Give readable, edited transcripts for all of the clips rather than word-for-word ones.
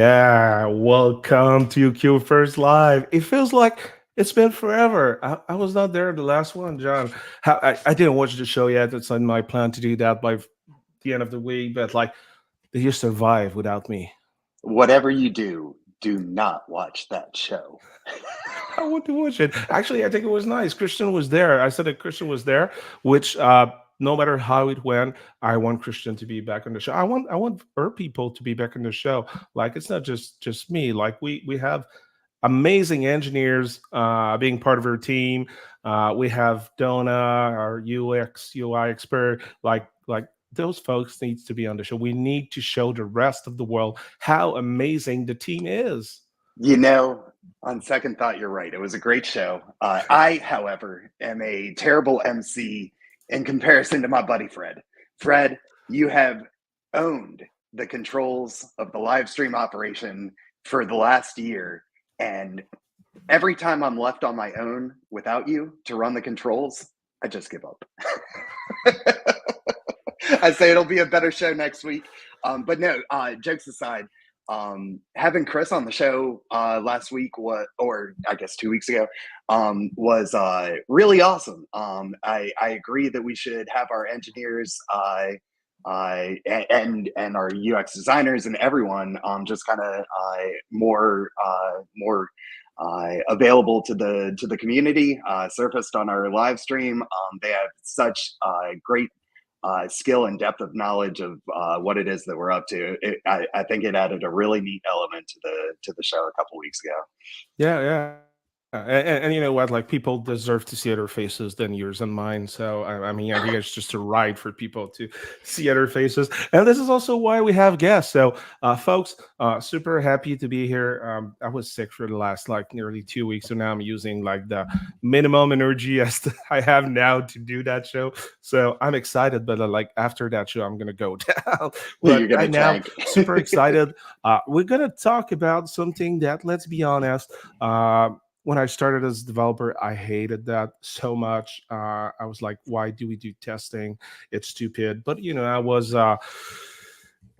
Yeah, welcome to Q First Live. It feels like it's been forever. I was not there the last one, John. I didn't watch the show yet. It's on my plan to do that by the end of the week, but like, you survive without me. Whatever you do not watch that show. I want to watch it. Actually, I think it was nice. Christian was there. I said that Christian was there, which no matter how it went, I want Christian to be back on the show. I want our people to be back on the show. Like it's not just me. Like we have amazing engineers being part of our team. We have Donna, our UX UI expert. Like those folks needs to be on the show. We need to show the rest of the world how amazing the team is. You know, on second thought, you're right. It was a great show. I, however, am a terrible MC in comparison to my buddy Fred. Fred, you have owned the controls of the live stream operation for the last year. And every time I'm left on my own without you to run the controls, I just give up. I say it'll be a better show next week. But no, jokes aside, having Chris on the show last week, or I guess 2 weeks ago, was really awesome. I agree that we should have our engineers and our UX designers and everyone just kind of more available to the community, surfaced on our live stream. They have such great skill and depth of knowledge of what it is that we're up to. I think it added a really neat element to the show a couple weeks ago. Yeah. And you know what? Like people deserve to see other faces than yours and mine. So I mean, I think it's just a right for people to see other faces. And this is also why we have guests. So, folks, super happy to be here. I was sick for the last like nearly 2 weeks, so now I'm using like the minimum energy as I have now to do that show. So I'm excited, but like after that show, I'm gonna go down. You're But gonna right now, tank. super excited. We're gonna talk about something that, let's be honest. When I started as a developer, I hated that so much. I was like, why do we do testing? It's stupid. But you know, I was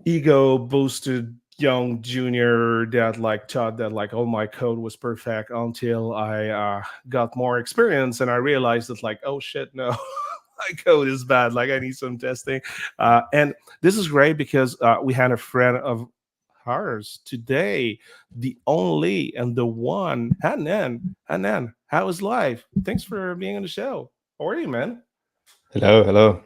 ego boosted young junior that like thought that like all my code was perfect until I got more experience and I realized that like, oh shit, no. My code is bad. Like I need some testing, and this is great because we had a friend of hers today, the only and the one, Hanan. Hanan, how is life? Thanks for being on the show. How are you, man? Hello, hello.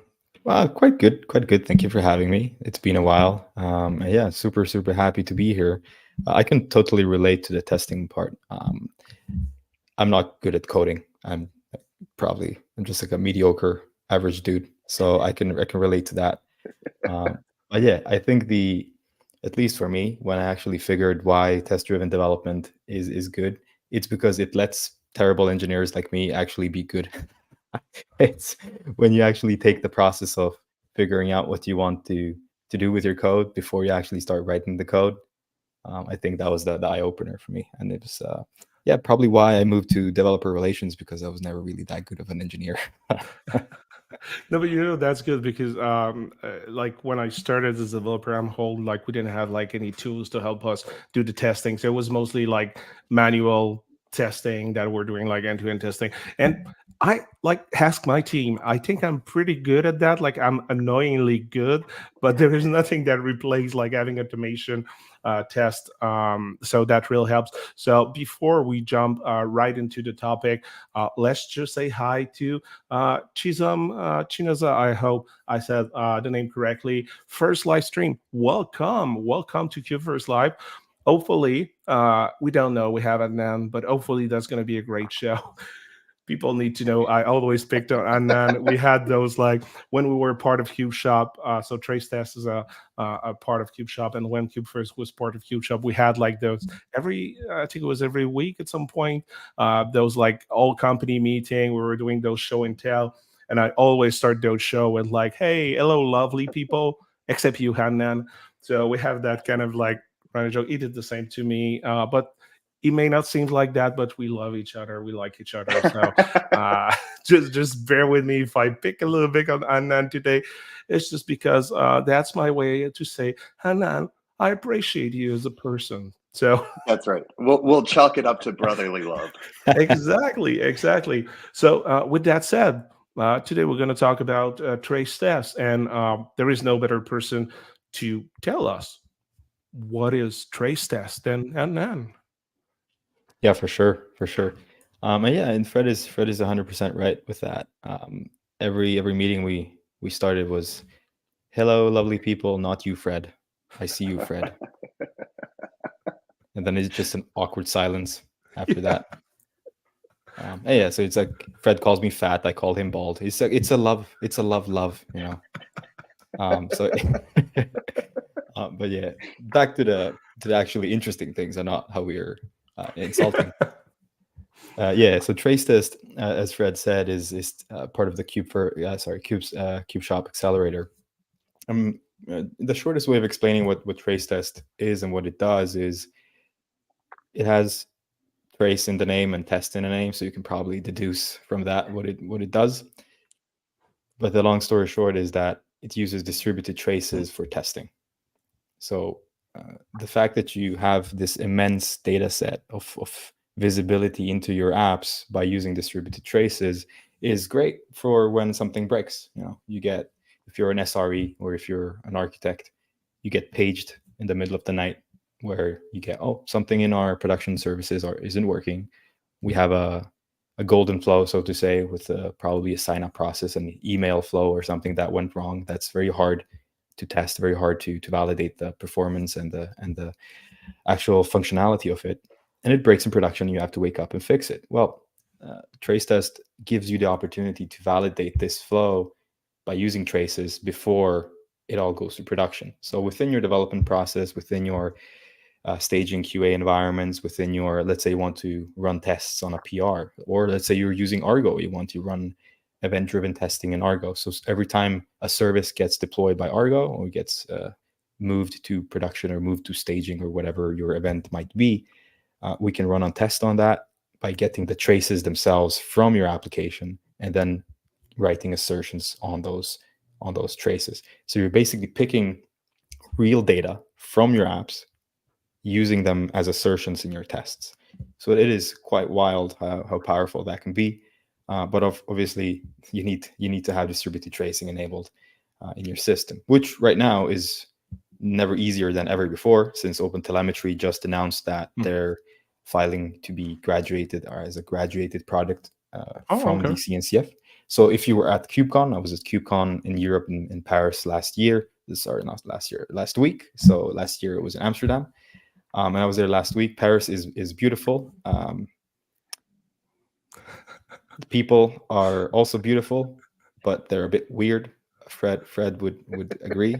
Quite good, quite good. Thank you for having me. It's been a while. And yeah, super, super happy to be here. I can totally relate to the testing part. I'm not good at coding. I'm just like a mediocre average dude. So I can relate to that. But yeah, I think at least for me, when I actually figured why test-driven development is good, it's because it lets terrible engineers like me actually be good. It's when you actually take the process of figuring out what you want to do with your code before you actually start writing the code. I think that was the eye opener for me, and it was yeah, probably why I moved to developer relations, because I was never really that good of an engineer. No, but you know that's good because like when I started as a developer, I'm whole like we didn't have like any tools to help us do the testing, so it was mostly like manual testing that we're doing, like end-to-end testing. And I like ask my team. I think I'm pretty good at that. Like I'm annoyingly good, but there is nothing that replaces like having automation test. So that really helps. So before we jump right into the topic, let's just say hi to Chinaza. I hope I said the name correctly. First live stream. Welcome to Q First Live. Hopefully, we don't know. We have Adnan, but hopefully that's going to be a great show. People need to know I always picked on Adnan. We had those like when we were part of Cube Shop. So Tracetest is a part of Cube Shop, and when Cube First was part of Cube Shop, we had like those every I think it was every week at some point. Those like all company meeting. We were doing those show and tell, and I always start those show with like, "Hey, hello, lovely people," except you, Adnan. So we have that kind of like running joke. He did the same to me, but it may not seem like that, but we love each other. We like each other. So just bear with me if I pick a little bit on Hanan today. It's just because that's my way to say, Hanan, I appreciate you as a person. So That's right. We'll chalk it up to brotherly love. exactly. So with that said, today we're going to talk about trace tests, and there is no better person to tell us what is trace test than Adnan. Yeah, for sure, for sure. And yeah, and Fred is 100% right with that. Every meeting we started was, "Hello, lovely people, not you, Fred. I see you, Fred." And then it's just an awkward silence after Yeah. that. And yeah, so it's like Fred calls me fat, I call him bald. It's a love, you know. So, but yeah, back to the actually interesting things and not how we're insulting. Yeah, so Tracetest, as Fred said, is part of the Cube Shop Accelerator. The shortest way of explaining what Tracetest is and what it does is it has trace in the name and test in the name, so you can probably deduce from that what it does. But the long story short is that it uses distributed traces for testing. So the fact that you have this immense data set of visibility into your apps by using distributed traces is great for when something breaks. You know, you get, if you're an SRE or if you're an architect, you get paged in the middle of the night where you get, oh, something in our production services isn't working. We have a golden flow, so to say, with probably a sign up process and email flow or something that went wrong. That's very hard to test, very hard to validate the performance and the actual functionality of it. And it breaks in production. You have to wake up and fix it. Well, Tracetest gives you the opportunity to validate this flow by using traces before it all goes to production. So within your development process, within your staging QA environments, within your, let's say you want to run tests on a PR, or let's say you're using Argo, you want to run event-driven testing in Argo. So every time a service gets deployed by Argo or gets moved to production or moved to staging or whatever your event might be, we can run a test on that by getting the traces themselves from your application and then writing assertions on those traces. So you're basically picking real data from your apps, using them as assertions in your tests. So it is quite wild how powerful that can be. But obviously, you need to have distributed tracing enabled in your system, which right now is never easier than ever before, since OpenTelemetry just announced that they're filing to be graduated or as a graduated product from Okay. the CNCF. So if you were at KubeCon, I was at KubeCon in Europe in Paris last year. Sorry, not last year, last week. So last year it was in Amsterdam. And I was there last week. Paris is beautiful. The people are also beautiful, but they're a bit weird. Fred would agree.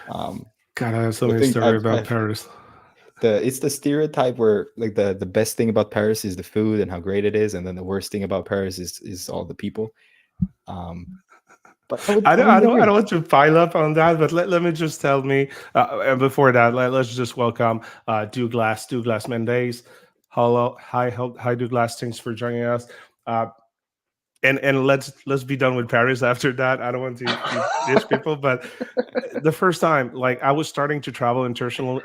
God, I have so I many think stories about Paris. it's the stereotype where like the best thing about Paris is the food and how great it is, and then the worst thing about Paris is all the people. But I I don't, would I don't, I agree. don't want to pile up on that, but let me just tell me, and before that, let's just welcome Douglas Mendes. Hello, hi, Douglas. Thanks for joining us. Uh, and let's be done with Paris after that. I don't want to dish people, but the first time, like I was starting to travel internationally.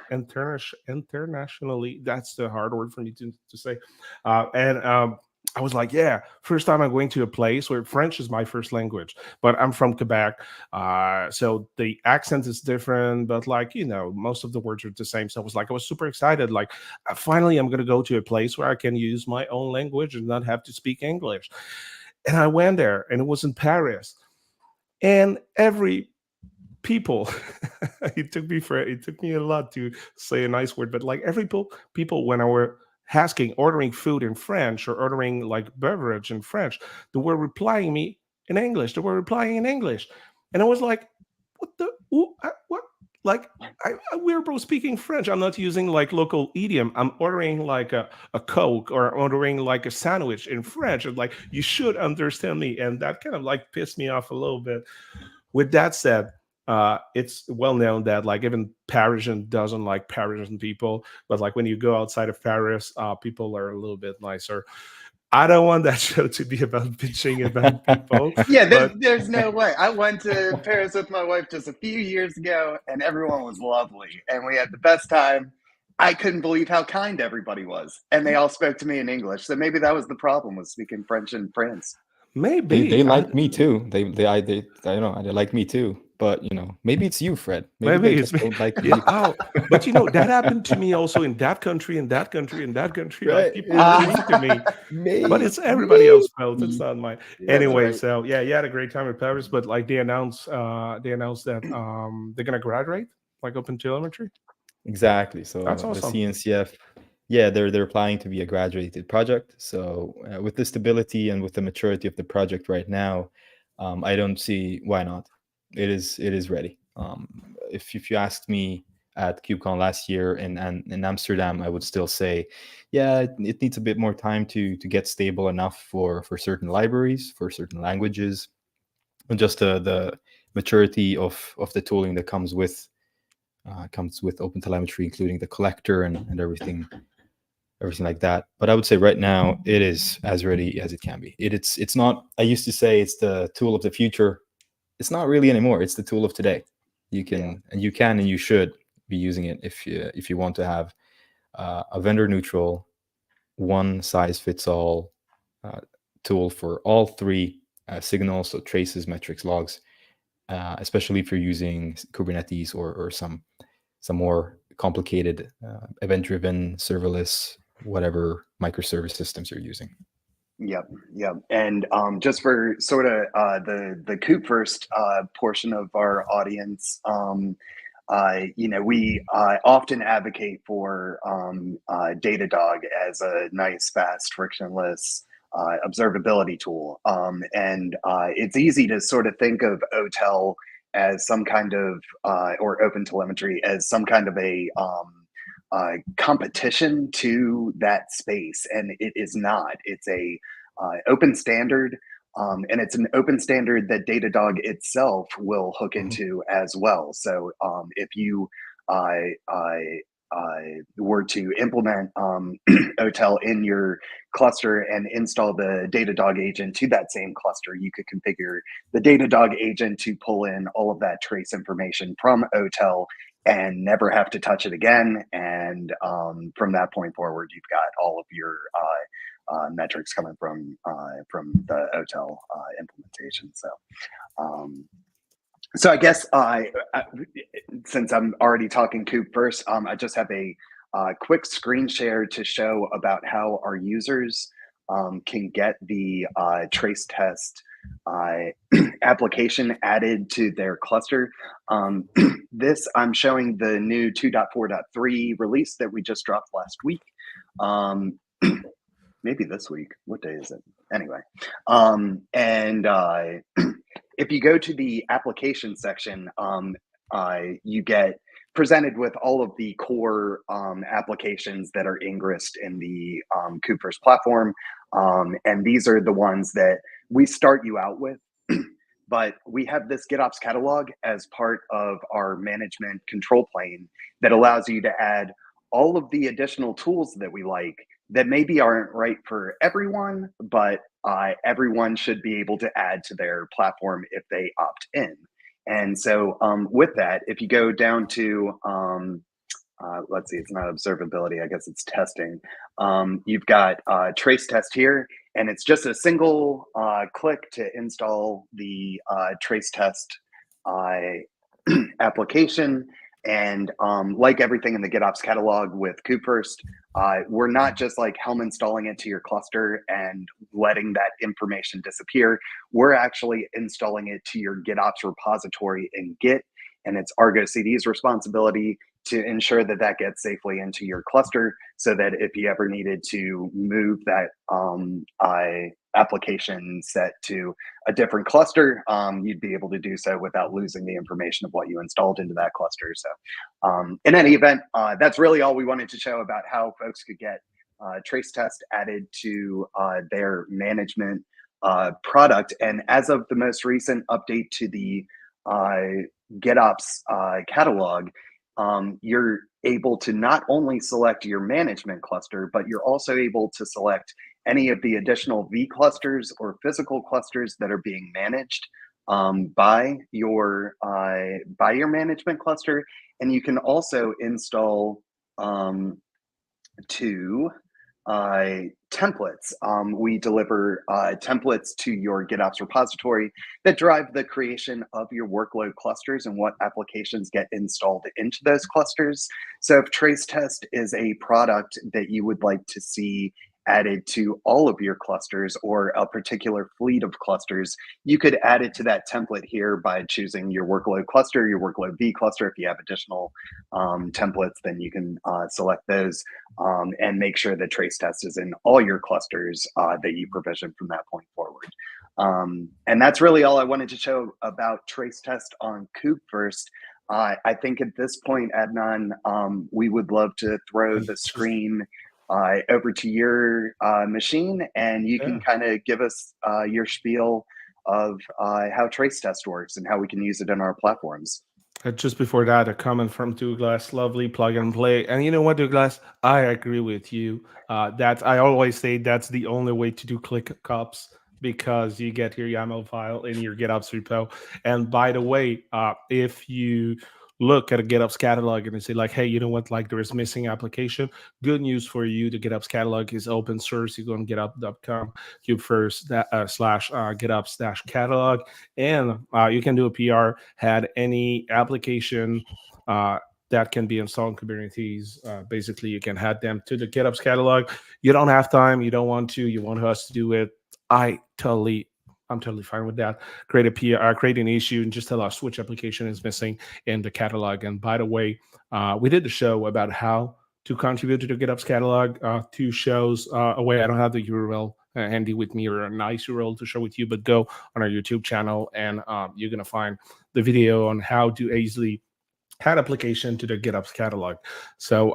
That's the hard word for me to say, and I was like, yeah, first time I'm going to a place where French is my first language, but I'm from Quebec, so the accent is different, but like most of the words are the same. So I was super excited. Like, finally, I'm going to go to a place where I can use my own language and not have to speak English. And I went there, and it was in Paris, and every people it took me a lot to say a nice word, but like every people when I were asking, ordering food in French or ordering like beverage in French, they were replying me in English. They were replying in English, and I was like, what the what, like we're both speaking French. I'm not using like local idiom. I'm ordering like a Coke or ordering like a sandwich in French, and like you should understand me. And that kind of like pissed me off a little bit. With that said, it's well known that like even Parisian doesn't like Parisian people, but like when you go outside of Paris, people are a little bit nicer. I don't want that show to be about bitching about people. Yeah, But there's no way. I went to Paris with my wife just a few years ago, and everyone was lovely, and we had the best time. I couldn't believe how kind everybody was, and they all spoke to me in English. So maybe that was the problem with speaking French in France. They maybe, like me too. They I don't know, they like me too. But maybe it's you, Fred. Maybe they maybe it's just me. don't like Yeah. you. Oh, but that happened to me also in that country, in that country, in that country. Like Right? people were It's mean to me. But it's everybody maybe. else's fault. It's not mine. That's Anyway, right. so yeah, you had a great time in Paris, but like they announced that they're gonna graduate like OpenTelemetry. Exactly. That's So the awesome. CNCF, yeah, they're planning to be a graduated project. So with the stability and with the maturity of the project right now, I don't see why not. It is ready. If you asked me at KubeCon last year in Amsterdam, I would still say, yeah, it needs a bit more time to get stable enough for certain libraries, for certain languages, and just the maturity of the tooling that comes with OpenTelemetry, including the collector and everything like that. But I would say right now it is as ready as it can be. It's not. I used to say it's the tool of the future. It's not really anymore. It's the tool of today. You Yeah. can and you should be using it if you want to have a vendor neutral, one size fits all uh, tool for all three signals, so traces, metrics, logs. Especially if you're using Kubernetes or some more complicated event-driven, serverless, whatever microservice systems you're using. Yep, yep. And just for sort of the Coop first portion of our audience, we often advocate for Datadog as a nice, fast, frictionless observability tool. And it's easy to sort of think of OTel as some kind of, or OpenTelemetry as some kind of a competition to that space. And it is not. It's a open standard. And it's an open standard that Datadog itself will hook into as well. So if you were to implement OTel in your cluster and install the Datadog agent to that same cluster, you could configure the Datadog agent to pull in all of that trace information from OTel and never have to touch it again. And from that point forward, you've got all of your metrics coming from the OTel implementation. So I guess since I'm already talking Coop first, I just have a quick screen share to show about how our users can get the Tracetest application added to their cluster. This I'm showing the new 2.4.3 release that we just dropped last week. Maybe this week. What day is it? Anyway, if you go to the application section, you get presented with all of the core applications that are ingressed in the Cooper's platform. And these are the ones that we start you out with. But we have this GitOps catalog as part of our management control plane that allows you to add all of the additional tools that we like that maybe aren't right for everyone, but everyone should be able to add to their platform if they opt in. And so with that, if you go down to, let's see, it's not observability, I guess it's testing. You've got Tracetest here, and it's just a single click to install the Tracetest application. And like everything in the GitOps catalog with KubeFirst, we're not just like Helm installing it to your cluster and letting that information disappear. We're actually installing it to your GitOps repository in Git, and it's Argo CD's responsibility to ensure that that gets safely into your cluster, so that if you ever needed to move that application set to a different cluster, you'd be able to do so without losing the information of what you installed into that cluster. So in any event, that's really all we wanted to show about how folks could get Tracetest added to their management product. And as of the most recent update to the GitOps catalog, you're able to not only select your management cluster, but you're also able to select any of the additional V clusters or physical clusters that are being managed by your management cluster. And you can also install two templates. We deliver templates to your GitOps repository that drive the creation of your workload clusters and what applications get installed into those clusters. So if Tracetest is a product that you would like to see added to all of your clusters or a particular fleet of clusters, you could add it to that template here by choosing your workload cluster, your workload V cluster. If you have additional templates, then you can select those and make sure that Tracetest is in all your clusters that you provision from that point forward. And that's really all I wanted to show about Tracetest on Kubefirst. I think at this point, Adnan, we would love to throw the screen over to your machine, and you can kind of give us your spiel of how Tracetest works and how we can use it in our platforms. Just before that, a comment from Douglas, lovely plug and play. And you know what, Douglas, I agree with you. That I always say that's the only way to do ClickOps, because you get your YAML file in your GitOps repo. And by the way, if you look at a GitOps catalog and say like, hey, you know what, like there is missing application, good news for you, the GitOps catalog is open source. You go on github.com, kubefirst slash GitOps catalog, and you can do a PR, had any application that can be installed in Kubernetes. Basically, you can add them to the GitOps catalog. You don't have time, you don't want to, you want us to do it. I'm totally fine with that. Create a PR, create an issue, and just tell us which application is missing in the catalog. And by the way, we did the show about how to contribute to the GitOps catalog. 2 shows away. I don't have the URL handy with me, or a nice URL to share with you, but go on our YouTube channel and you're going to find the video on how to easily add application to the GitOps catalog. So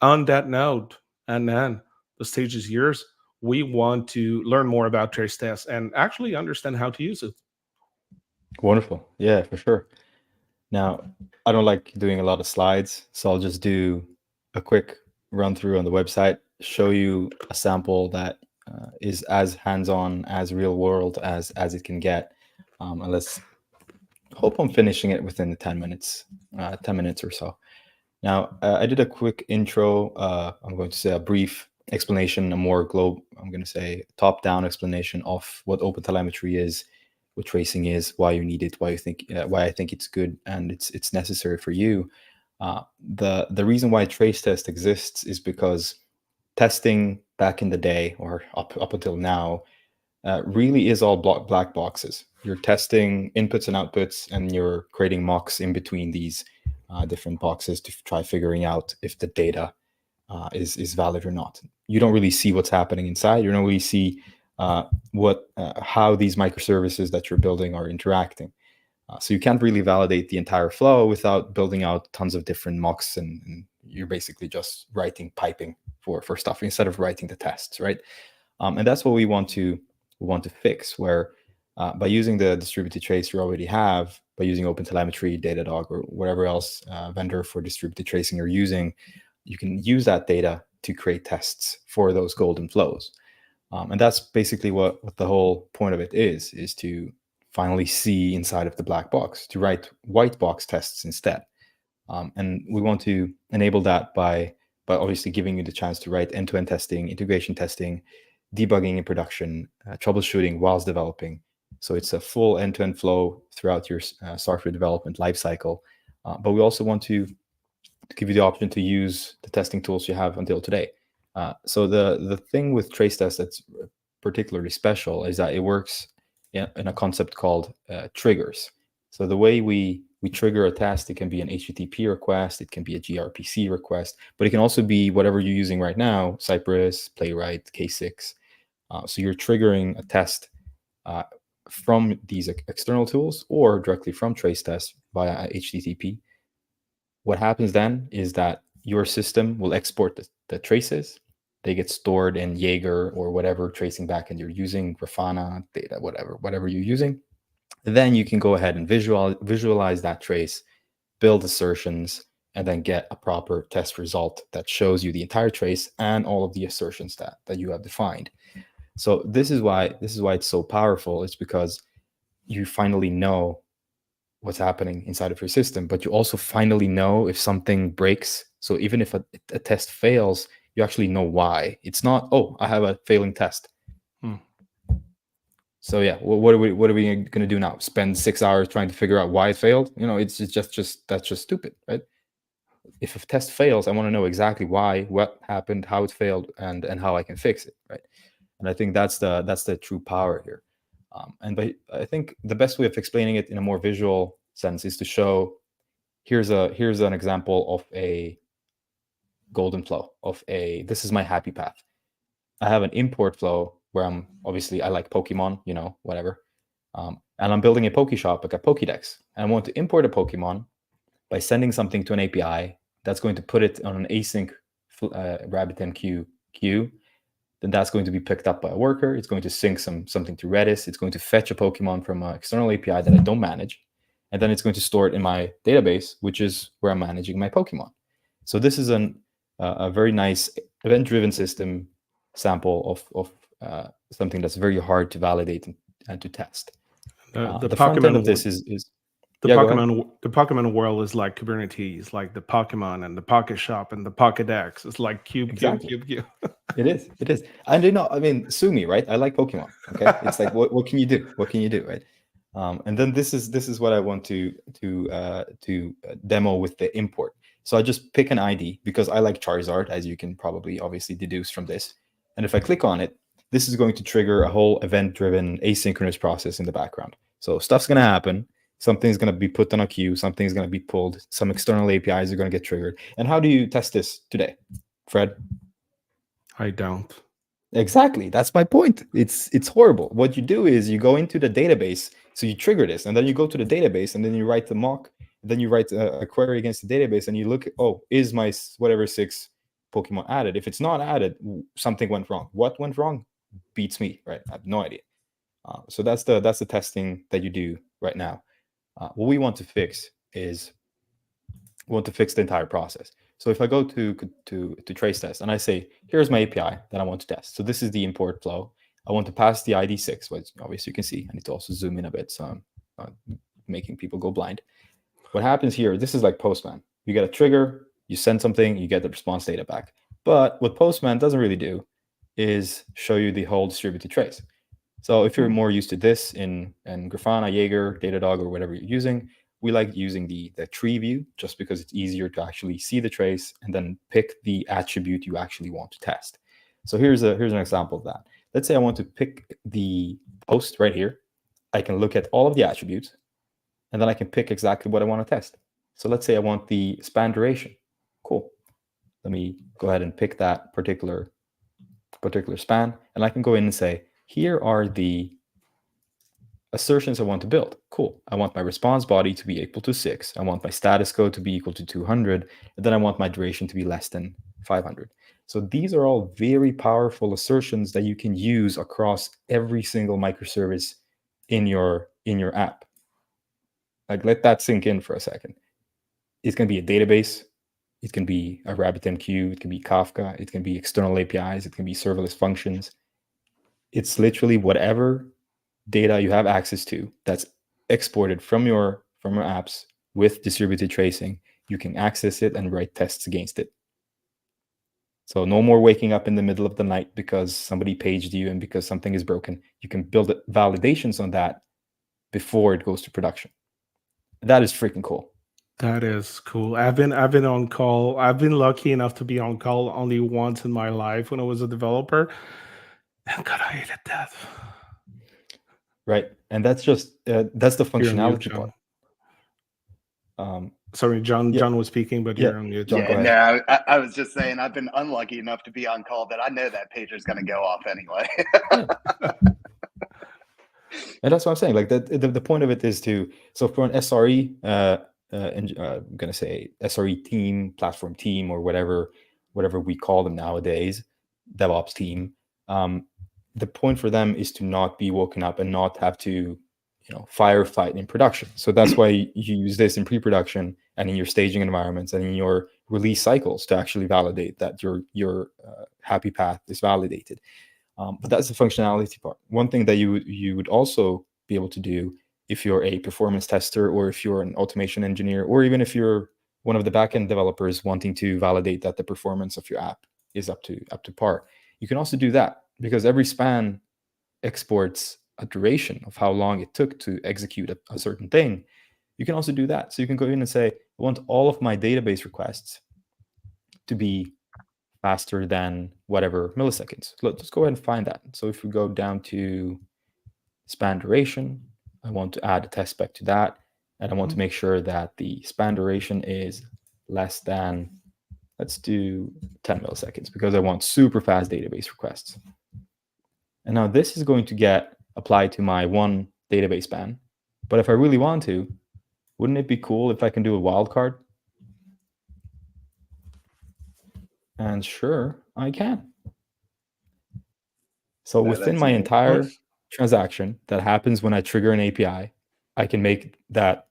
on that note, and then the stage is yours. We want to learn more about Tracetest and actually understand how to use it. Wonderful. Yeah, for sure. Now, I don't like doing a lot of slides, so I'll just do a quick run through on the website, show you a sample that is as hands-on, as real world as it can get. And let's hope I'm finishing it within the 10 minutes or so. Now, I did a quick intro. I'm going to say a brief explanation, I'm going to say top-down explanation of what OpenTelemetry is, what tracing is, why you need it, why I think it's good and it's necessary for you. The reason why Tracetest exists is because testing back in the day, or up until now, really is all black boxes. You're testing inputs and outputs, and you're creating mocks in between these different boxes to try figuring out if the data is valid or not. You don't really see what's happening inside. You don't really see how these microservices that you're building are interacting. So you can't really validate the entire flow without building out tons of different mocks, and you're basically just writing piping for stuff instead of writing the tests, right? And that's what we want to fix, where by using the distributed trace you already have, by using OpenTelemetry, Datadog, or whatever else vendor for distributed tracing you're using, you can use that data to create tests for those golden flows. And that's basically what the whole point of it is to finally see inside of the black box, to write white box tests instead. And we want to enable that by obviously giving you the chance to write end-to-end testing, integration testing, debugging in production, troubleshooting whilst developing. So it's a full end-to-end flow throughout your software development lifecycle. But we also want to give you the option to use the testing tools you have until today. So the thing with Tracetest that's particularly special is that it works in a concept called triggers. So the way we trigger a test, it can be an HTTP request, it can be a gRPC request, but it can also be whatever you're using right now, Cypress, Playwright, K6. So you're triggering a test from these external tools or directly from Tracetest via HTTP. What happens then is that your system will export the traces. They get stored in Jaeger or whatever tracing backend you're using, Grafana, data, whatever you're using. Then you can go ahead and visualize that trace, build assertions, and then get a proper test result that shows you the entire trace and all of the assertions that you have defined. So this is why it's so powerful. It's because you finally know what's happening inside of your system, but you also finally know if something breaks. So even if a test fails, you actually know why. It's not, oh, I have a failing test. So yeah, what are we going to do now? Spend 6 hours trying to figure out why it failed? It's just that's just stupid, right? If a test fails, I want to know exactly why, what happened, how it failed, and how I can fix it, right? And I think that's the true power here. But I think the best way of explaining it in a more visual sense is to show, here's an example of a golden flow this is my happy path. I have an import flow where I like Pokemon, whatever. And I'm building a Pokeshop, like a Pokédex. And I want to import a Pokemon by sending something to an API that's going to put it on an async RabbitMQ queue. Then that's going to be picked up by a worker. It's going to sync something to Redis. It's going to fetch a Pokemon from an external API that I don't manage. And then it's going to store it in my database, which is where I'm managing my Pokemon. So this is a very nice event-driven system sample of something that's very hard to validate and to test. The front end of this is the Pokemon world is like Kubernetes, like the Pokemon and the Pocket Shop and the Pokédex. It's like cube. It is. And sue me, right? I like Pokemon. Okay, it's like what can you do? What can you do, right? And then this is what I want to demo with the import. So I just pick an ID because I like Charizard, as you can probably obviously deduce from this. And if I click on it, this is going to trigger a whole event-driven asynchronous process in the background. So stuff's going to happen. Something's going to be put on a queue. Something's going to be pulled. Some external APIs are going to get triggered. And how do you test this today, Fred? I don't. Exactly. That's my point. It's horrible. What you do is you go into the database. So you trigger this, and then you go to the database, and then you write the mock. Then you write a query against the database, and you look, is my whatever 6 Pokemon added? If it's not added, something went wrong. What went wrong? Beats me, right? I have no idea. So that's the testing that you do right now. What we want to fix is the entire process. So if I go to Tracetest and I say, here's my API that I want to test. So this is the import flow. I want to pass the ID 6, which obviously you can see. I need to also zoom in a bit, so I'm making people go blind. What happens here, this is like Postman. You get a trigger, you send something, you get the response data back. But what Postman doesn't really do is show you the whole distributed trace. So if you're more used to this in Grafana, Jaeger, Datadog, or whatever you're using, we like using the tree view just because it's easier to actually see the trace and then pick the attribute you actually want to test. So here's an example of that. Let's say I want to pick the post right here. I can look at all of the attributes, and then I can pick exactly what I want to test. So let's say I want the span duration. Cool. Let me go ahead and pick that particular span, and I can go in and say, here are the assertions I want to build. Cool. I want my response body to be equal to 6. I want my status code to be equal to 200. And then I want my duration to be less than 500. So these are all very powerful assertions that you can use across every single microservice in your app. Like, let that sink in for a second. It's going to be a database. It can be a RabbitMQ. It can be Kafka. It can be external APIs. It can be serverless functions. It's literally whatever data you have access to that's exported from your apps with distributed tracing. You can access it and write tests against it. So no more waking up in the middle of the night because somebody paged you and because something is broken. You can build validations on that before it goes to production. That is freaking cool. That is cool. I've been on call. I've been lucky enough to be on call only once in my life when I was a developer. And God, I hated that. Right. And that's just that's the functionality part. Sorry, John. Yeah. John was speaking, but you're on mute. John, go ahead. No, I was just saying I've been unlucky enough to be on call that I know that pager's going to go off anyway. And that's what I'm saying. Like the point of it is so for an SRE, I'm going to say SRE team, platform team, or whatever we call them nowadays, DevOps team. The point for them is to not be woken up and not have to, firefight in production. So that's why you use this in pre-production and in your staging environments and in your release cycles to actually validate that your happy path is validated. But that's the functionality part. One thing that you would also be able to do if you're a performance tester, or if you're an automation engineer, or even if you're one of the backend developers wanting to validate that the performance of your app is up to par, you can also do that, because every span exports a duration of how long it took to execute a certain thing. You can also do that. So you can go in and say, I want all of my database requests to be faster than whatever milliseconds. Let's go ahead and find that. So if we go down to span duration, I want to add a test spec to that. And I want to make sure that the span duration is less than, let's do 10 milliseconds, because I want super fast database requests. And now this is going to get applied to my one database span. But if I really want to, wouldn't it be cool if I can do a wildcard? And sure, I can. So within my entire transaction that happens when I trigger an API, I can make that,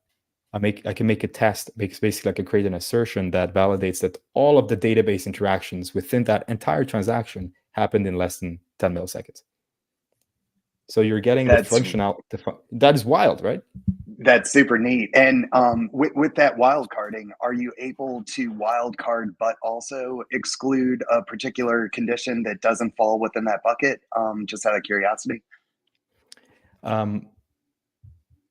I can make a test, basically I can create an assertion that validates that all of the database interactions within that entire transaction happened in less than 10 milliseconds. So you're getting the functional. That is wild, right? That's super neat. And with that wildcarding, are you able to wildcard but also exclude a particular condition that doesn't fall within that bucket? Just out of curiosity.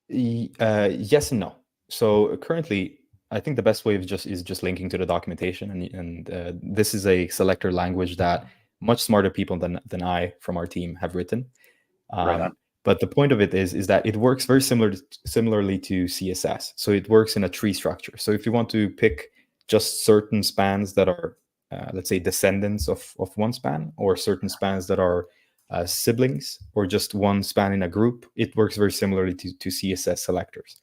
Yes and no. So currently, I think the best way is just linking to the documentation, and this is a selector language that much smarter people than I from our team have written. Right on. But the point of it is that it works very similarly to CSS. So it works in a tree structure. So if you want to pick just certain spans that are, let's say, descendants of one span, or certain spans that are siblings, or just one span in a group, it works very similarly to CSS selectors.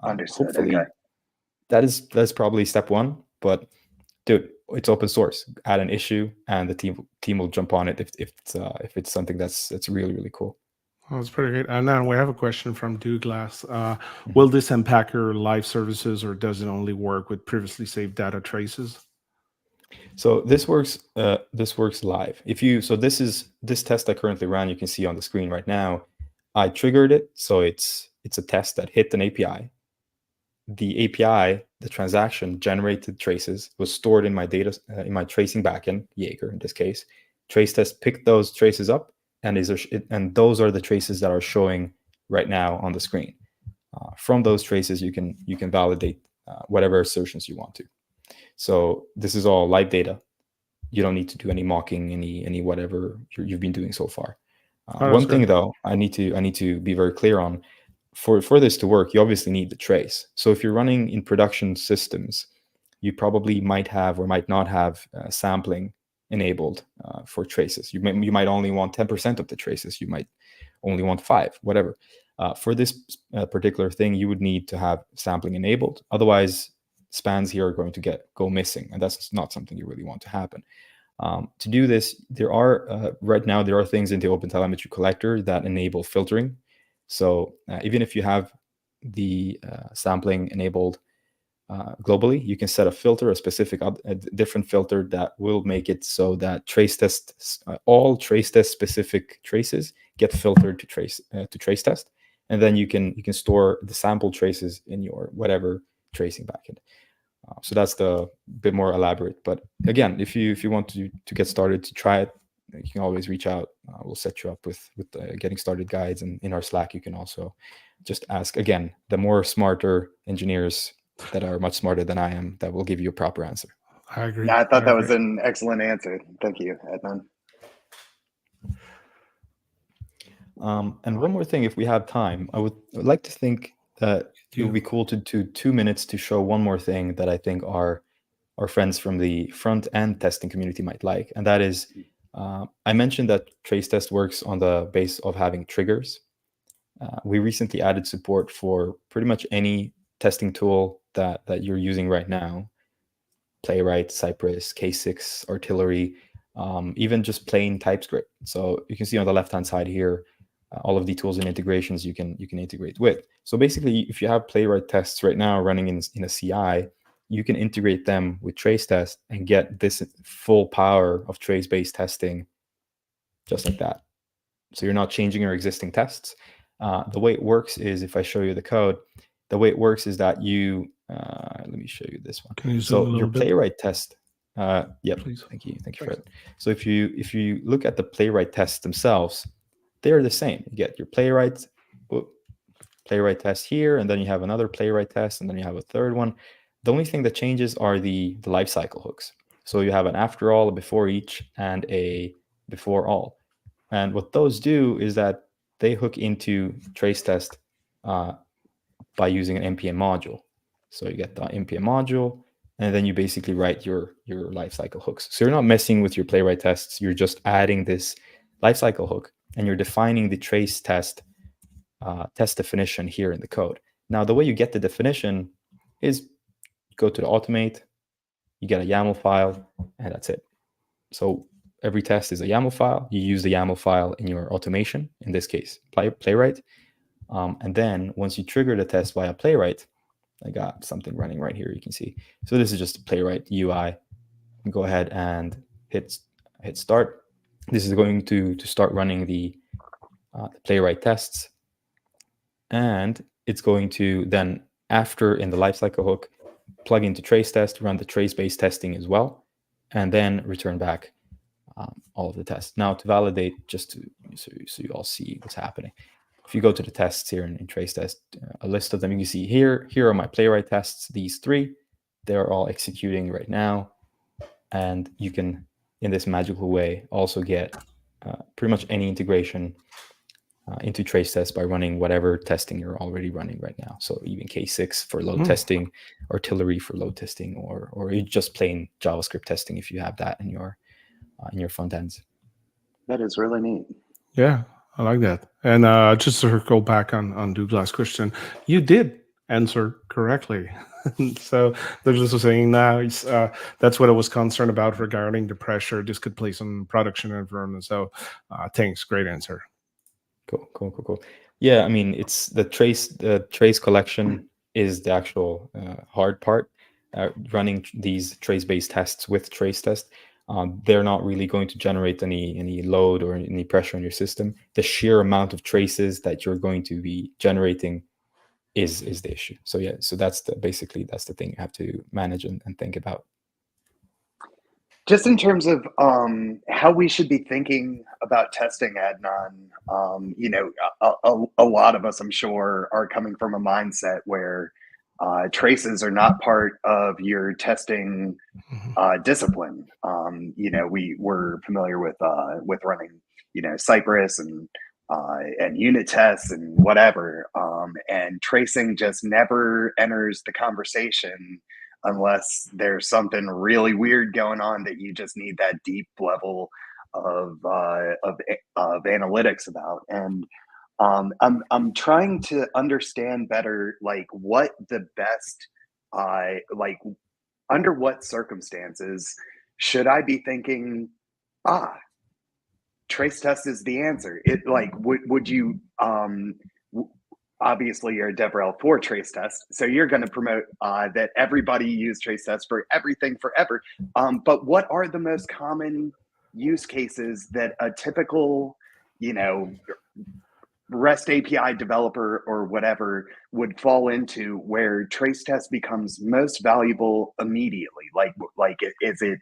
Understood. Hopefully, okay. That's probably step one. But dude, it's open source. Add an issue, and the team will jump on it if it's something that's really, really cool. Oh, that's pretty great. And now we have a question from Douglas. Will this impact your live services, or does it only work with previously saved data traces? So this works live. This test I currently ran, you can see on the screen right now. I triggered it, so it's a test that hit an API. The API, the transaction generated traces, was stored in my data in my tracing backend, Jaeger in this case. Tracetest picked those traces up, and those are the traces that are showing right now on the screen. From those traces, you can validate whatever assertions you want to. So this is all live data. You don't need to do any mocking, any whatever you've been doing so far. One thing though, I need to be very clear on. For this to work, you obviously need the trace. So if you're running in production systems, you probably might have or might not have sampling enabled for traces. You might only want 10% of the traces. You might only want 5, whatever. For this particular thing, you would need to have sampling enabled. Otherwise, spans here are going to go missing, and that's not something you really want to happen. To do this, right now there are things in the OpenTelemetry collector that enable filtering. So even if you have the sampling enabled globally, you can set a filter, a different filter that will make it so that all Tracetest specific traces get filtered to Tracetest, and then you can store the sample traces in your whatever tracing backend. So that's the bit more elaborate. But again, if you want to get started to try it, you can always reach out. We'll set you up with getting started guides, and in our Slack you can also just ask. Again, the more smarter engineers that are much smarter than I am, that will give you a proper answer. I agree. Yeah, I thought that was an excellent answer. Thank you, Adnan. And one more thing, if we have time, I would like to think that it would be cool to do 2 minutes to show one more thing that I think our friends from the front end testing community might like, and that is, I mentioned that Tracetest works on the base of having triggers. We recently added support for pretty much any testing tool that you're using right now: Playwright, Cypress, K6, Artillery, even just plain TypeScript. So you can see on the left-hand side here, all of the tools and integrations you can integrate with. So basically, if you have Playwright tests right now running in a CI, you can integrate them with Tracetest and get this full power of trace-based testing just like that. So you're not changing your existing tests. The way it works is, if I show you the code, the way it works is that you, let me show you this one. Can you zoom a So little your bit? Playwright test, yep, Please. thank you, Fred. So if you look at the Playwright tests themselves, they're the same. You get your Playwright test here, and then you have another Playwright test, and then you have a third one. The only thing that changes are the lifecycle hooks. So you have an after all, a before each, and a before all. And what those do is that they hook into Tracetest by using an npm module. So you get the npm module, and then you basically write your lifecycle hooks. So you're not messing with your Playwright tests. You're just adding this lifecycle hook, and you're defining the Tracetest test definition here in the code. Now, the way you get the definition is you go to the automate, you get a YAML file, and that's it. So every test is a YAML file. You use the YAML file in your automation, in this case, Playwright. And then once you trigger the test via Playwright, I got something running right here, you can see. So this is just a Playwright UI. Go ahead and hit start. This is going to start running the Playwright tests. And it's going to then, after in the lifecycle hook, plug into Tracetest, run the trace-based testing as well, and then return back all of the tests. Now, to validate, just so you all see what's happening, if you go to the tests here in Tracetest, a list of them, you can see here are my Playwright tests, these 3. They're all executing right now. And you can, in this magical way, also get pretty much any integration into Tracetest by running whatever testing you're already running right now. So even K6 for load testing, artillery for load testing, or just plain JavaScript testing if you have that in your front ends. That is really neat. Yeah, I like that. And just to circle back on Douglas' question, you did answer correctly. So they're just saying now that's what I was concerned about regarding the pressure this could place on production environment. So thanks, great answer. Cool. Yeah, I mean, it's the trace collection is the actual hard part. Running these trace-based tests with Tracetest, they're not really going to generate any load or any pressure on your system. The sheer amount of traces that you're going to be generating is the issue. So yeah, so that's basically the thing you have to manage and think about. Just in terms of how we should be thinking about testing, Adnan, a lot of us, I'm sure, are coming from a mindset where traces are not part of your testing discipline. We're familiar with running, Cypress and unit tests and whatever, and tracing just never enters the conversation unless there's something really weird going on that you just need that deep level of analytics about. And I'm trying to understand better, like, what the best, under what circumstances should I be thinking, Tracetest is the answer? It, like, would you obviously you're a DevRel for Tracetest, so you're going to promote that everybody use Tracetest for everything forever. But what are the most common use cases that a typical, REST API developer or whatever would fall into, where Tracetest becomes most valuable immediately? Like is it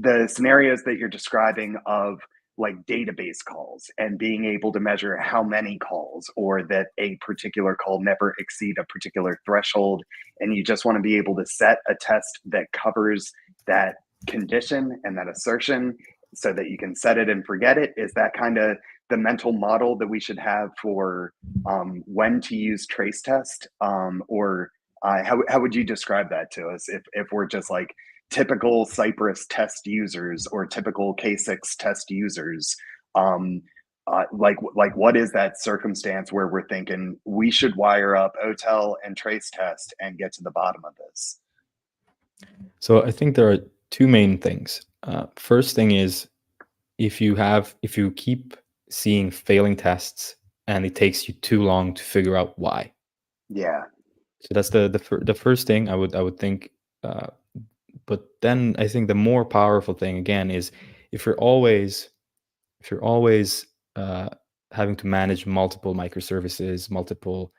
the scenarios that you're describing of, like, database calls and being able to measure how many calls, or that a particular call never exceed a particular threshold, and you just want to be able to set a test that covers that condition and that assertion so that you can set it and forget it? Is that kind of the mental model that we should have for when to use Tracetest? Or how would you describe that to us if we're just like typical Cypress test users or typical K6 test users? What is that circumstance where we're thinking we should wire up OTel and Tracetest and get to the bottom of this? So I think there are 2 main things. First thing is, if you keep seeing failing tests, and it takes you too long to figure out why. Yeah. So that's the first thing I would think. But then I think the more powerful thing again is if you're always uh, having to manage multiple microservices, multiple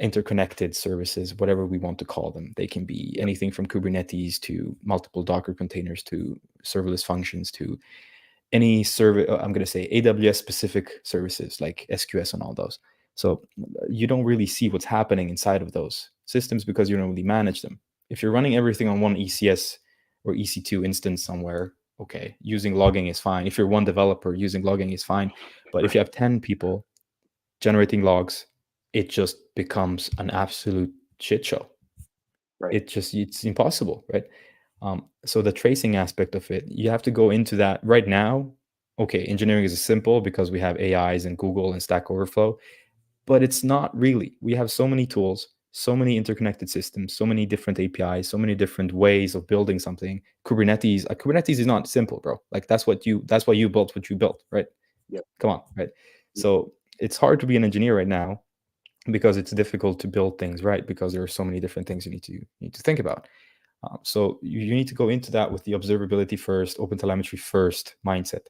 interconnected services, whatever we want to call them. They can be anything from Kubernetes to multiple Docker containers to serverless functions to any service. I'm going to say AWS specific services like SQS and all those. So you don't really see what's happening inside of those systems because you don't really manage them. If you're running everything on one ECS or EC2 instance somewhere, okay, using logging is fine. If you're one developer, using logging is fine. But if you have 10 people generating logs, it just becomes an absolute shit show. Right. It's impossible, right? So the tracing aspect of it, you have to go into that right now. Okay, engineering is simple because we have AIs and Google and Stack Overflow, but it's not really. We have so many tools, so many interconnected systems, so many different APIs, so many different ways of building something. Kubernetes is not simple, bro. Like that's why you built what you built, right? Yep. Come on, right? So it's hard to be an engineer right now because it's difficult to build things right because there are so many different things you need to think about. So you need to go into that with the observability first, OpenTelemetry first mindset.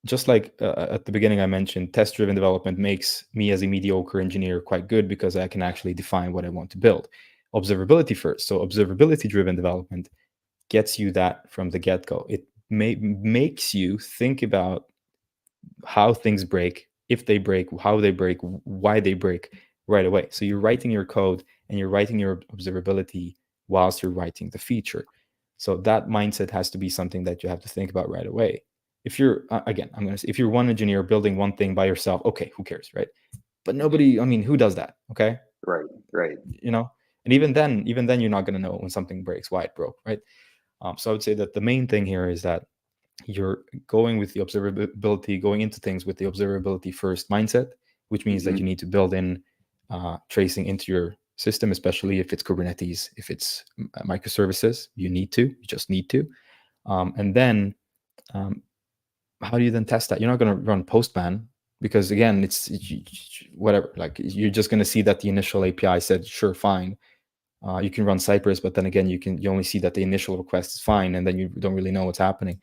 Just like at the beginning I mentioned, test-driven development makes me as a mediocre engineer quite good because I can actually define what I want to build. Observability first. So observability-driven development gets you that from the get-go. It makes you think about how things break, if they break, how they break, why they break right away. So you're writing your code and you're writing your observability whilst you're writing the feature. So that mindset has to be something that you have to think about right away. If you're, again, I'm going to say, if you're one engineer building one thing by yourself, okay, who cares, right? But nobody, I mean, who does that? Okay. Right. You know, and even then you're not going to know when something breaks, why it broke, right? So I would say that the main thing here is that you're going with the observability, going into things with the observability first mindset, which means that you need to build in tracing into your system, especially if it's Kubernetes, if it's microservices, you just need to. And then how do you then test that? You're not going to run Postman because again, it's whatever, like you're just going to see that the initial API said, sure, fine. You can run Cypress, but then again, you only see that the initial request is fine, and then you don't really know what's happening.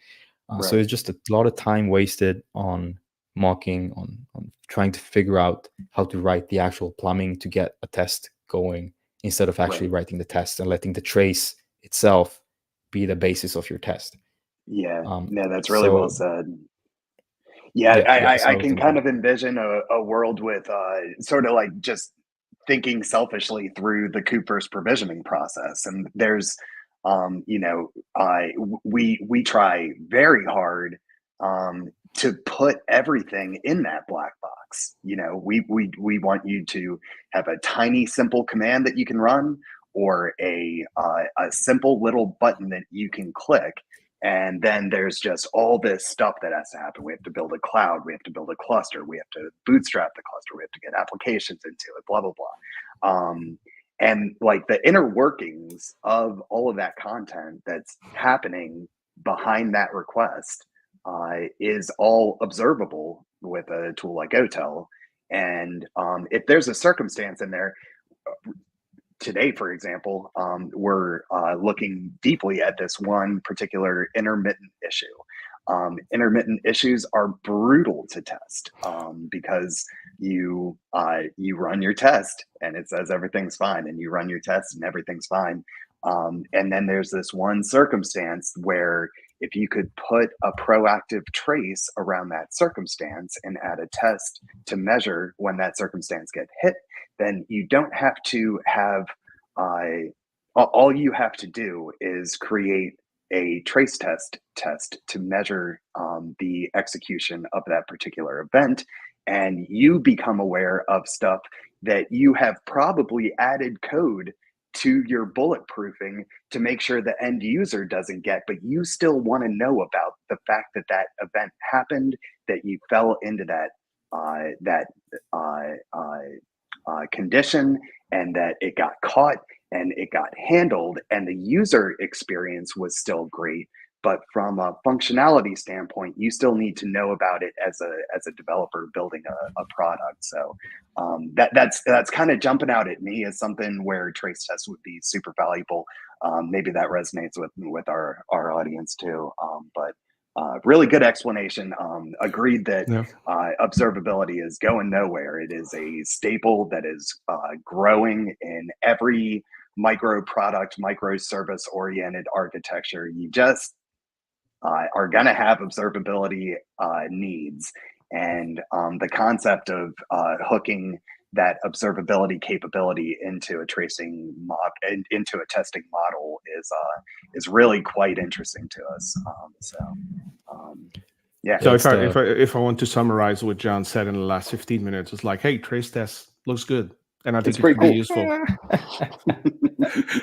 So it's just a lot of time wasted on mocking, on trying to figure out how to write the actual plumbing to get a test going instead of actually writing the test and letting the trace itself be the basis of your test. Yeah, no, that's really well said. Yeah, I can kind of envision a world with sort of like just thinking selfishly through the Cooper's provisioning process. And there's, we try very hard to put everything in that black box. We want you to have a tiny, simple command that you can run, or a simple little button that you can click. And then there's just all this stuff that has to happen. We have to build a cloud. We have to build a cluster. We have to bootstrap the cluster. We have to get applications into it, blah, blah, blah. And like the inner workings of all of that content that's happening behind that request is all observable with a tool like OTel. And if there's a circumstance in there, today, for example, we're looking deeply at this one particular intermittent issue. Intermittent issues are brutal to test because you run your test and it says everything's fine, and you run your test and everything's fine. And then there's this one circumstance where if you could put a proactive trace around that circumstance and add a test to measure when that circumstance gets hit, then you don't have to have, all you have to do is create a trace test to measure the execution of that particular event. And you become aware of stuff that you have probably added code to your bulletproofing to make sure the end user doesn't get, but you still want to know about the fact that that event happened, that you fell into that condition, and that it got caught and it got handled, and the user experience was still great, but from a functionality standpoint, you still need to know about it as a developer building a product. So that's kind of jumping out at me as something where trace tests would be super valuable. Maybe that resonates with our audience too. But really good explanation. Agreed that Yeah. observability is going nowhere. It is a staple that is growing in every micro product, microservice oriented architecture. You just are going to have observability needs. And the concept of hooking that observability capability into a tracing into a testing model is really quite interesting to us. Yeah. So if I want to summarize what John said in the last 15 minutes, it's like, hey, trace test looks good, and I think it pretty could be cool. useful.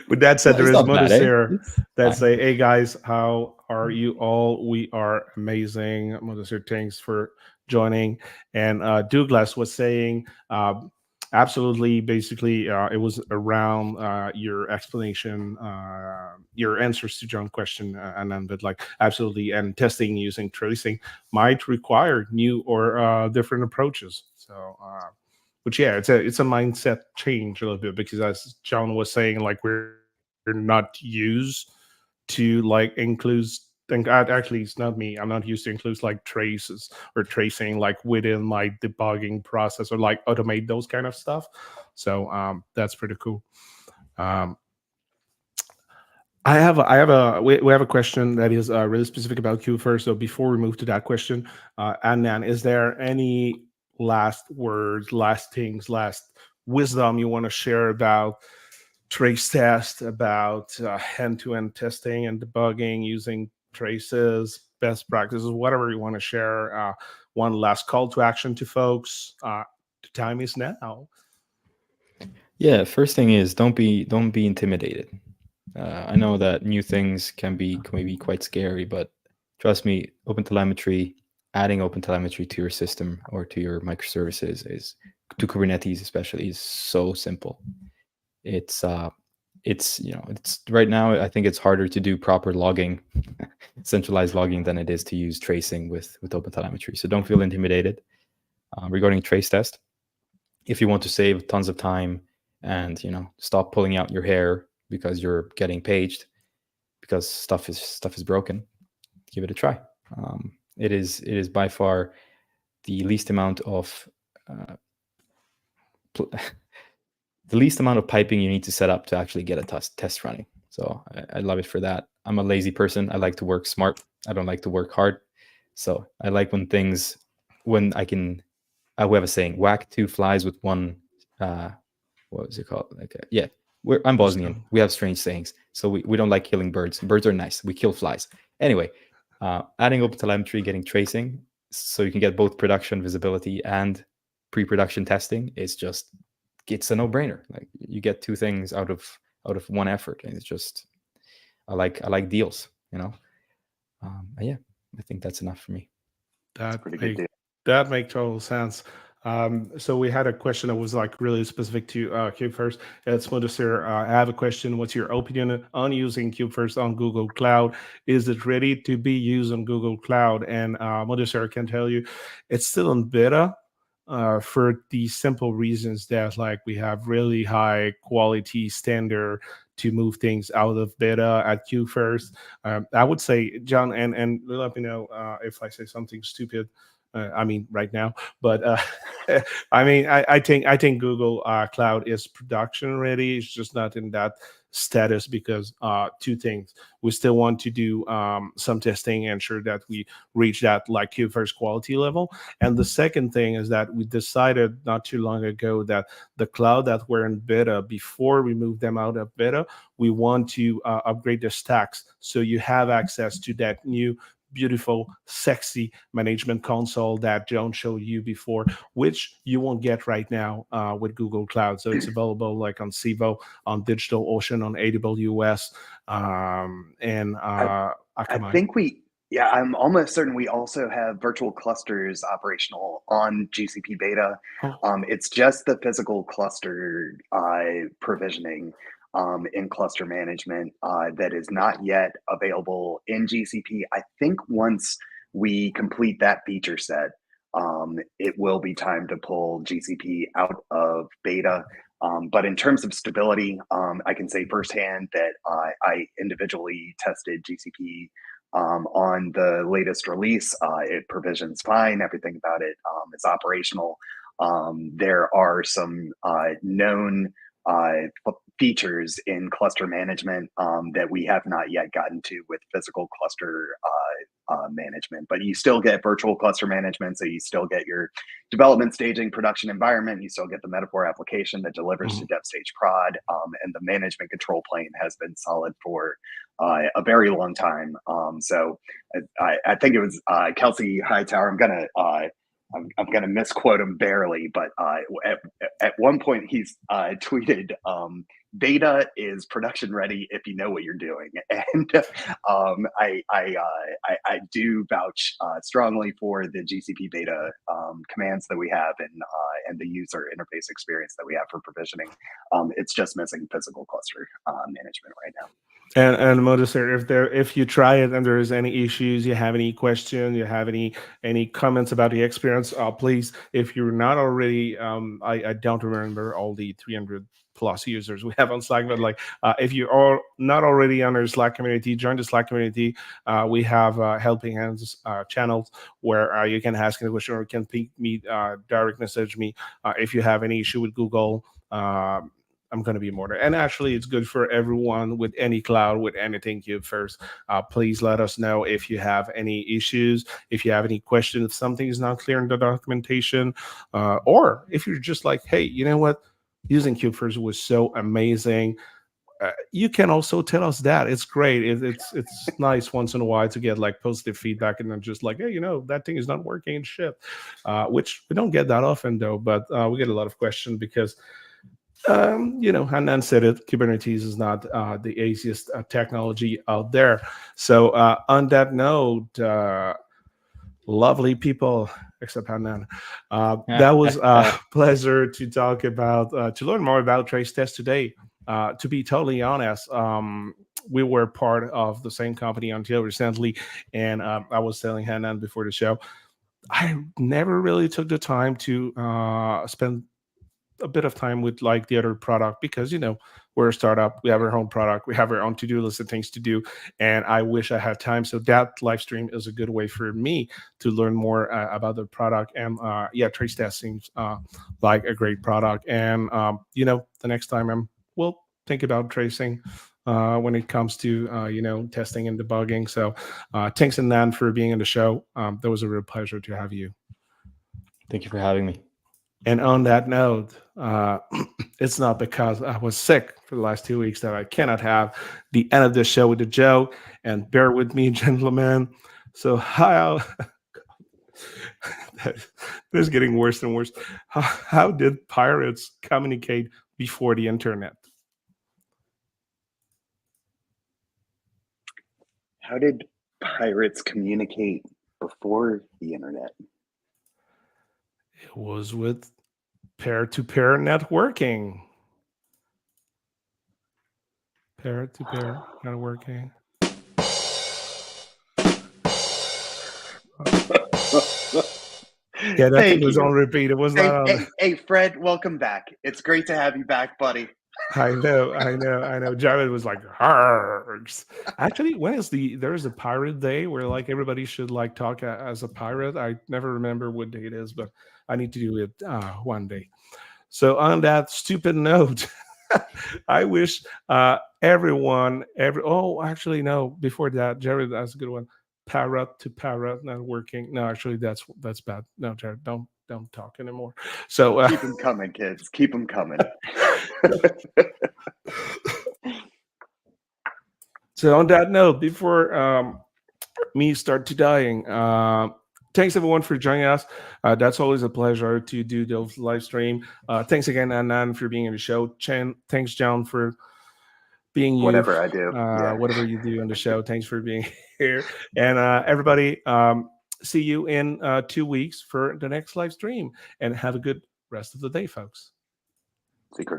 With that said, there is Modus here that say, hey guys, how are you all? We are amazing. Modus here, thanks for joining. And Douglas was saying, absolutely, basically, it was around your explanation, your answers to John's question, and then, but like, absolutely, and testing using tracing might require new or different approaches. So, but yeah, it's a mindset change a little bit, because as John was saying, like, we're not used to like include. And actually, it's not me. I'm not used to include like traces or tracing like within my debugging process, or like automate those kind of stuff. So that's pretty cool. We have a question that is really specific about Q1. So before we move to that question, Adnan, is there any last words, last things, last wisdom you want to share about trace test, about end-to-end testing and debugging using traces, best practices, whatever you want to share? One last call to action to folks. The time is now. Yeah, first thing is don't be intimidated. I know that new things can be maybe quite scary, but trust me, OpenTelemetry, adding OpenTelemetry to your system or to your microservices to Kubernetes especially, is so simple. It's right now, I think it's harder to do proper logging, centralized logging, than it is to use tracing with OpenTelemetry. So don't feel intimidated. Regarding trace test, if you want to save tons of time and stop pulling out your hair because you're getting paged because stuff is broken, give it a try. It is by far the least amount of piping you need to set up to actually get a test running. So I love it for that. I'm a lazy person. I like to work smart. I don't like to work hard. So I like when I can. We have a saying: whack two flies with one. What was it called? I'm Bosnian. We have strange sayings. So we don't like killing birds. Birds are nice. We kill flies. Anyway, adding OpenTelemetry, getting tracing, so you can get both production visibility and pre-production testing, it's a no-brainer. Like, you get two things out of one effort, and it's just, I like deals. Yeah, I think that's enough for me. That makes total sense. So we had a question that was like really specific to KubeFirst. It's Modusir. I have a question. What's your opinion on using KubeFirst on Google Cloud? Is it ready to be used on Google Cloud? And Modusir can tell you it's still in beta for the simple reasons that like we have really high quality standard to move things out of beta at KubeFirst. I would say, John, and let me know if I say something stupid. I mean, right now, but I mean, I think Google Cloud is production ready. It's just not in that status because two things: we still want to do some testing, ensure that we reach that like KubeFirst quality level, and the second thing is that we decided not too long ago that the cloud that were in beta, before we move them out of beta, we want to upgrade the stacks so you have access to that new beautiful, sexy management console that John showed you before, which you won't get right now with Google Cloud. So it's available like on Civo, on DigitalOcean, on AWS, and I think I'm almost certain we also have virtual clusters operational on GCP beta. Oh. It's just the physical cluster provisioning in cluster management that is not yet available in GCP. I think once we complete that feature set, it will be time to pull GCP out of beta. But in terms of stability, I can say firsthand that I individually tested GCP on the latest release. It provisions fine. Everything about it is operational. There are some known features in cluster management that we have not yet gotten to with physical cluster management, but you still get virtual cluster management. So you still get your development staging production environment. You still get the Metaphor application that delivers to dev stage prod, and the management control plane has been solid for a very long time. So I think it was Kelsey Hightower. I'm gonna misquote him barely, but at one point he's tweeted, "Beta is production ready if you know what you're doing," and I do vouch strongly for the GCP beta commands that we have and the user interface experience that we have for provisioning. It's just missing physical cluster management right now. And Modester, if you try it and there is any issues, you have any question, you have any comments about the experience, please, if you're not already, I don't remember all the 300 plus users we have on Slack, but like if you are not already on our Slack community, join the Slack community. We have helping hands channels where you can ask a question or you can ping me, direct message me if you have any issue with Google. I'm going to be more there. And actually, it's good for everyone with any cloud, with anything you first. Please let us know if you have any issues, if you have any questions, if something is not clear in the documentation, or if you're just like, hey, you know what? Using KubeFirst was so amazing. You can also tell us that. It's great. It's nice once in a while to get like positive feedback and then just like, hey, that thing is not working and shit, which we don't get that often though, but we get a lot of questions because Adnan said it, Kubernetes is not the easiest technology out there. So on that note, lovely people, except Adnan, that was a pleasure to talk about, to learn more about Tracetest today. To be totally honest, we were part of the same company until recently, and I was telling Adnan before the show, I never really took the time to spend a bit of time with like the other product because we're a startup, we have our own product, we have our own to-do list of things to do, and I wish I had time. So that live stream is a good way for me to learn more about the product. And Tracetest seems like a great product, and the next time we'll think about tracing when it comes to testing and debugging. So thanks, Adnan, for being on the show. That was a real pleasure to have you. Thank you for having me. And on that note, it's not because I was sick for the last 2 weeks that I cannot have the end of the show with a joke. And bear with me, gentlemen. So how this is getting worse and worse. How did pirates communicate before the internet? How did pirates communicate before the internet? It was with peer-to-peer networking. Peer-to-peer networking. Yeah, that thing was on repeat. It was not on. Hey, Fred, welcome back. It's great to have you back, buddy. I know. Jared was like, "Hargs." Actually, there is a pirate day where like everybody should like talk as a pirate. I never remember what day it is, but I need to do it one day. So on that stupid note, I wish everyone, actually no, before that, Jared, that's a good one. Parrot to parrot networking. No, actually that's bad. No, Jared, don't talk anymore. So keep them coming, kids. Keep them coming. So on that note, before me start to dying, thanks everyone for joining us. That's always a pleasure to do the live stream. Thanks again, Adnan, for being on the show. Thanks, John, for being you. Whatever I do. Whatever you do on the show. Thanks for being here. And everybody, see you in 2 weeks for the next live stream. And have a good rest of the day, folks. Secret.